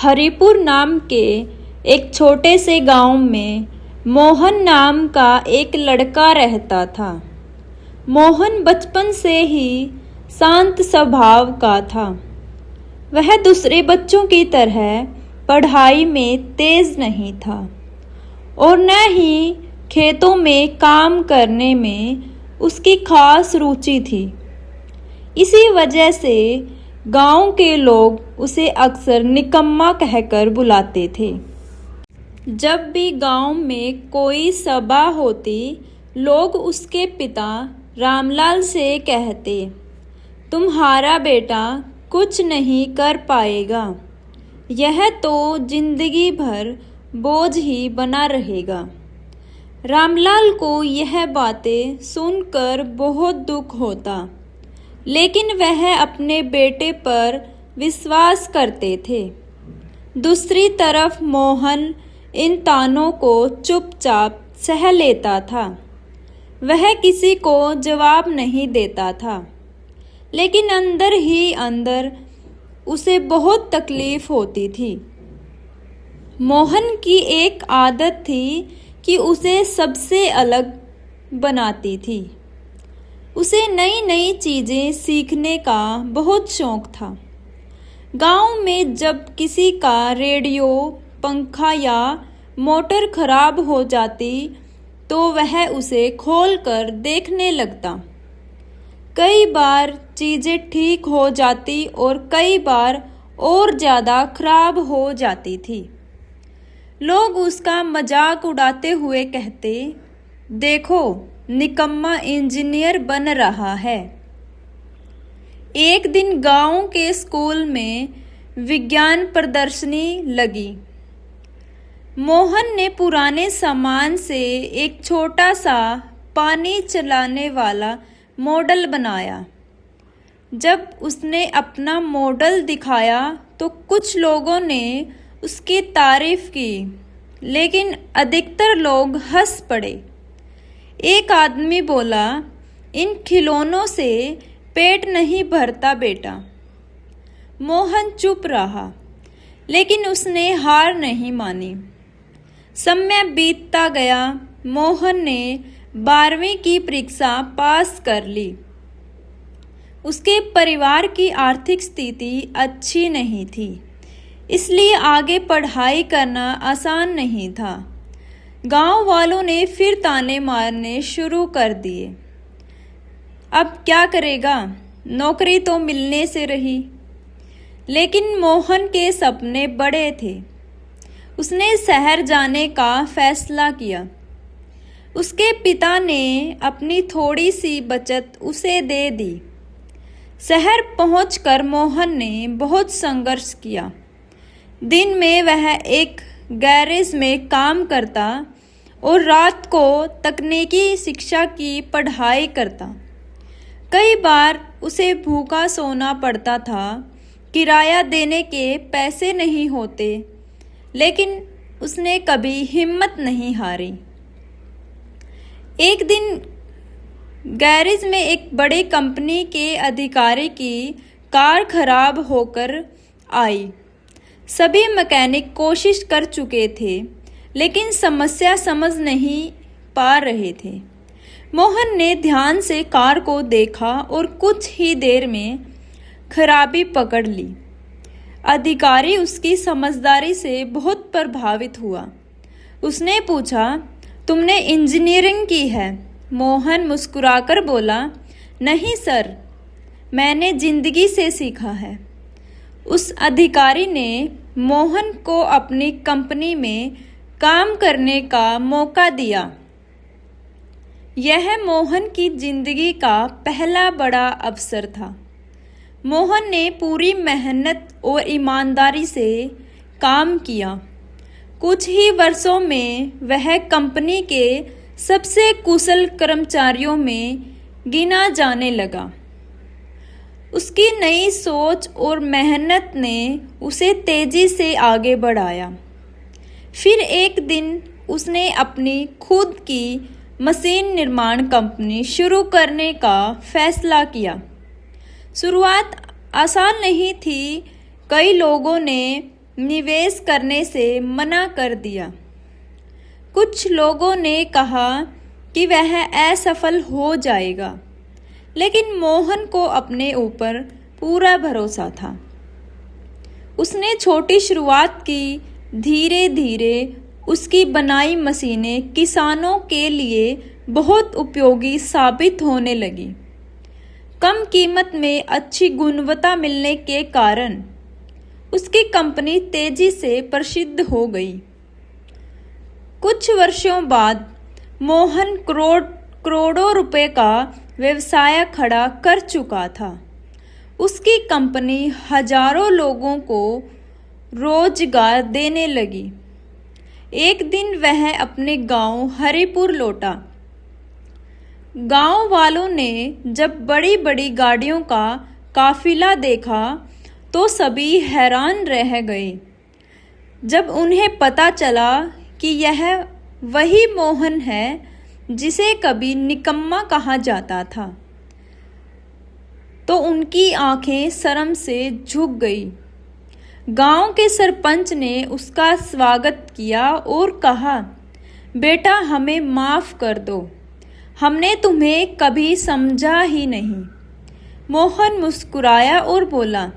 हरिपुर नाम के एक छोटे से गांव में मोहन नाम का एक लड़का रहता था। मोहन बचपन से ही शांत स्वभाव का था। वह दूसरे बच्चों की तरह पढ़ाई में तेज नहीं था और न ही खेतों में काम करने में उसकी खास रुचि थी। इसी वजह से गांव के लोग उसे अक्सर निकम्मा कहकर बुलाते थे। जब भी गांव में कोई सभा होती, लोग उसके पिता रामलाल से कहते, तुम्हारा बेटा कुछ नहीं कर पाएगा, यह तो जिंदगी भर बोझ ही बना रहेगा। रामलाल को यह बातें सुनकर बहुत दुख होता, लेकिन वह अपने बेटे पर विश्वास करते थे। दूसरी तरफ मोहन इन तानों को चुपचाप सह लेता था। वह किसी को जवाब नहीं देता था, लेकिन अंदर ही अंदर उसे बहुत तकलीफ होती थी। मोहन की एक आदत थी कि उसे सबसे अलग बनाती थी। उसे नई नई चीज़ें सीखने का बहुत शौक था। गांव में जब किसी का रेडियो, पंखा या मोटर खराब हो जाती तो वह उसे खोलकर देखने लगता। कई बार चीज़ें ठीक हो जाती और कई बार और ज़्यादा खराब हो जाती थी। लोग उसका मजाक उड़ाते हुए कहते, देखो निकम्मा इंजीनियर बन रहा है। एक दिन गांव के स्कूल में विज्ञान प्रदर्शनी लगी। मोहन ने पुराने सामान से एक छोटा सा पानी चलाने वाला मॉडल बनाया। जब उसने अपना मॉडल दिखाया तो कुछ लोगों ने उसकी तारीफ की, लेकिन अधिकतर लोग हंस पड़े। एक आदमी बोला, इन खिलौनों से पेट नहीं भरता बेटा। मोहन चुप रहा, लेकिन उसने हार नहीं मानी। समय बीतता गया। मोहन ने 12वीं की परीक्षा पास कर ली। उसके परिवार की आर्थिक स्थिति अच्छी नहीं थी, इसलिए आगे पढ़ाई करना आसान नहीं था। गांव वालों ने फिर ताने मारने शुरू कर दिए। अब क्या करेगा, नौकरी तो मिलने से रही। लेकिन मोहन के सपने बड़े थे। उसने शहर जाने का फैसला किया। उसके पिता ने अपनी थोड़ी सी बचत उसे दे दी। शहर पहुंचकर मोहन ने बहुत संघर्ष किया। दिन में वह एक गैरेज में काम करता और रात को तकनीकी शिक्षा की पढ़ाई करता। कई बार उसे भूखा सोना पड़ता था, किराया देने के पैसे नहीं होते, लेकिन उसने कभी हिम्मत नहीं हारी। एक दिन गैरेज में एक बड़ी कंपनी के अधिकारी की कार खराब होकर आई। सभी मैकेनिक कोशिश कर चुके थे, लेकिन समस्या समझ नहीं पा रहे थे। मोहन ने ध्यान से कार को देखा और कुछ ही देर में खराबी पकड़ ली। अधिकारी उसकी समझदारी से बहुत प्रभावित हुआ। उसने पूछा, तुमने इंजीनियरिंग की है? मोहन मुस्कुराकर बोला, नहीं सर, मैंने जिंदगी से सीखा है। उस अधिकारी ने मोहन को अपनी कंपनी में काम करने का मौका दिया। यह मोहन की जिंदगी का पहला बड़ा अवसर था। मोहन ने पूरी मेहनत और ईमानदारी से काम किया। कुछ ही वर्षों में वह कंपनी के सबसे कुशल कर्मचारियों में गिना जाने लगा। उसकी नई सोच और मेहनत ने उसे तेजी से आगे बढ़ाया। फिर एक दिन उसने अपनी खुद की मशीन निर्माण कंपनी शुरू करने का फैसला किया। शुरुआत आसान नहीं थी। कई लोगों ने निवेश करने से मना कर दिया। कुछ लोगों ने कहा कि वह असफल हो जाएगा, लेकिन मोहन को अपने ऊपर पूरा भरोसा था। उसने छोटी शुरुआत की। धीरे धीरे उसकी बनाई मशीनें किसानों के लिए बहुत उपयोगी साबित होने लगी। कम कीमत में अच्छी गुणवत्ता मिलने के कारण उसकी कंपनी तेजी से प्रसिद्ध हो गई। कुछ वर्षों बाद मोहन करोड़ों रुपए का व्यवसाय खड़ा कर चुका था। उसकी कंपनी हजारों लोगों को रोजगार देने लगी। एक दिन वह अपने गांव हरिपुर लौटा। गांव वालों ने जब बड़ी बड़ी गाड़ियों का काफिला देखा तो सभी हैरान रह गए। जब उन्हें पता चला कि यह वही मोहन है जिसे कभी निकम्मा कहा जाता था, तो उनकी आंखें शर्म से झुक गई। गांव के सरपंच ने उसका स्वागत किया और कहा, बेटा हमें माफ कर दो, हमने तुम्हें कभी समझा ही नहीं। मोहन मुस्कुराया और बोला,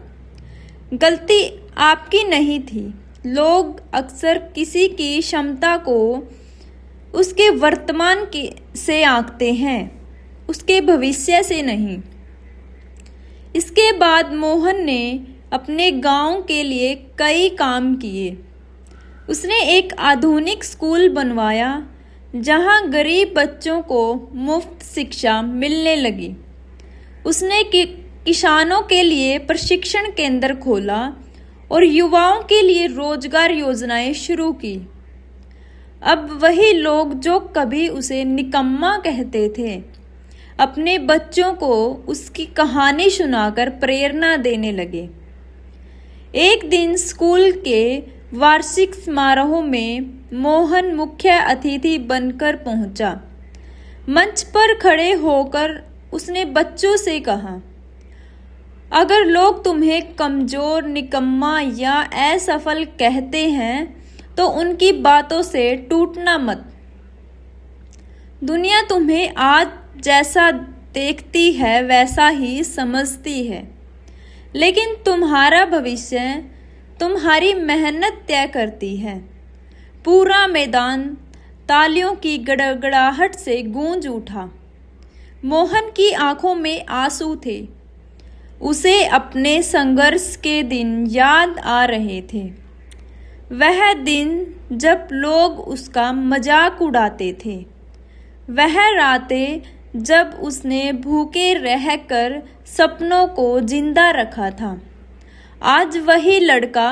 गलती आपकी नहीं थी। लोग अक्सर किसी की क्षमता को उसके वर्तमान से आंकते हैं, उसके भविष्य से नहीं। इसके बाद मोहन ने अपने गांव के लिए कई काम किए। उसने एक आधुनिक स्कूल बनवाया जहां गरीब बच्चों को मुफ्त शिक्षा मिलने लगी। उसने किसानों के लिए प्रशिक्षण केंद्र खोला और युवाओं के लिए रोजगार योजनाएं शुरू की। अब वही लोग जो कभी उसे निकम्मा कहते थे, अपने बच्चों को उसकी कहानी सुनाकर प्रेरणा देने लगे। एक दिन स्कूल के वार्षिक समारोह में मोहन मुख्य अतिथि बनकर पहुंचा। मंच पर खड़े होकर उसने बच्चों से कहा, अगर लोग तुम्हें कमजोर, निकम्मा या असफल कहते हैं तो उनकी बातों से टूटना मत। दुनिया तुम्हें आज जैसा देखती है वैसा ही समझती है, लेकिन तुम्हारा भविष्य तुम्हारी मेहनत तय करती है। पूरा मैदान तालियों की गड़गड़ाहट से गूंज उठा। मोहन की आंखों में आंसू थे। उसे अपने संघर्ष के दिन याद आ रहे थे। वह दिन जब लोग उसका मजाक उड़ाते थे, वह रातें जब उसने भूखे रहकर सपनों को जिंदा रखा था। आज वही लड़का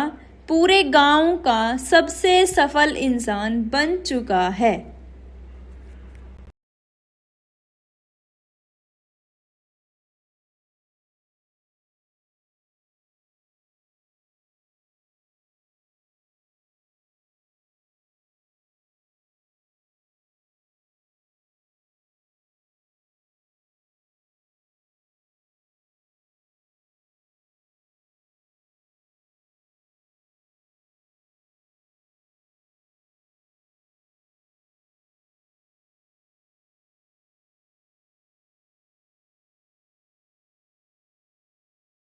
पूरे गांव का सबसे सफल इंसान बन चुका है।